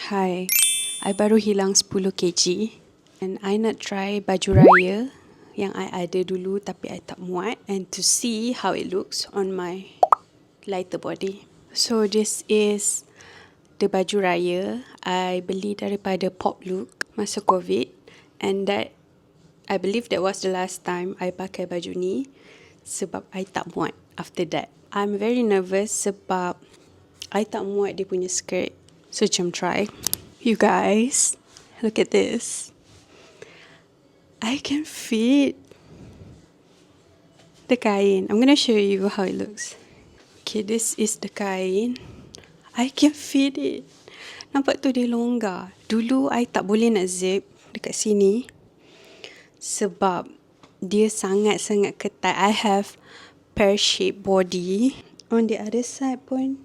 Hai, I baru hilang 10 kg and I nak try baju raya yang I ada dulu tapi I tak muat, and to see how it looks on my lighter body. So this is the baju raya I beli daripada Pop Look masa COVID, and that I believe that was the last time I pakai baju ni sebab I tak muat after that. I'm very nervous sebab I tak muat dia punya skirt. So jom try. You guys, look at this. I can fit the kain. I'm gonna show you how it looks. Okay, this is the kain. I can fit it. Nampak tu dia longgar. Dulu I tak boleh nak zip dekat sini sebab dia sangat-sangat ketat. I have pear-shaped body. On the other side pun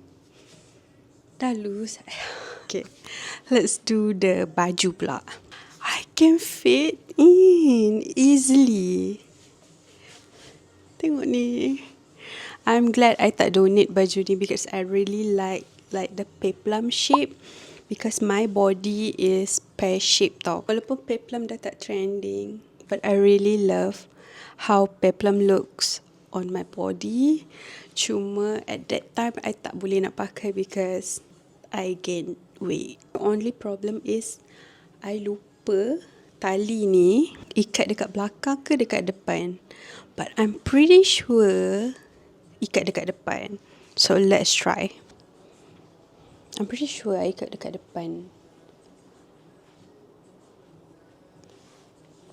dah loose. Okay, let's do the baju pula. I can fit in easily. Tengok ni. I'm glad I tak donate baju ni because I really like the peplum shape, because my body is pear shaped tau. Walaupun peplum dah tak trending, but I really love how peplum looks on my body. Cuma at that time I tak boleh nak pakai because I gain weight. The only problem is I lupa tali ni ikat dekat belakang ke dekat depan. But I'm pretty sure ikat dekat depan. So let's try. I'm pretty sure I ikat dekat depan.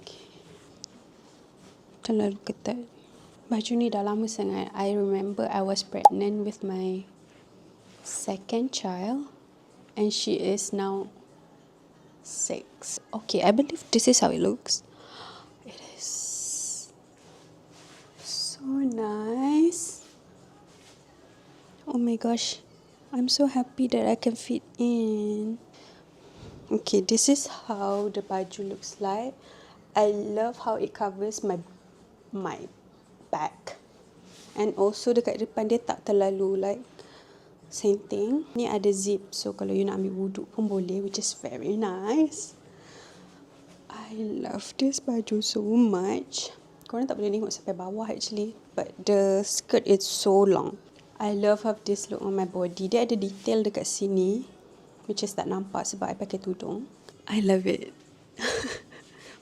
Okay. Terlalu ketat. Baju ni dah lama sangat. I remember I was pregnant with my second child and she is now 6. Okay, I believe this is how it looks. It is so nice. Oh my gosh, I'm so happy that I can fit in. Okay, this is how the baju looks like. I love how it covers my back, and also dekat depan dia tak terlalu like senting. Ni ada zip, so kalau you nak ambil wuduk pun boleh, which is very nice. I love this baju so much. Korang tak boleh tengok sampai bawah actually, but the skirt is so long. I love how this look on my body. Dia ada detail dekat sini, which is tak nampak sebab I pakai tudung. I love it.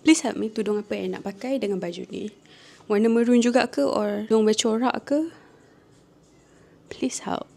Please help me, tudung apa yang nak pakai dengan baju ni? Warna maroon juga ke, or tudung bercorak ke? Please help.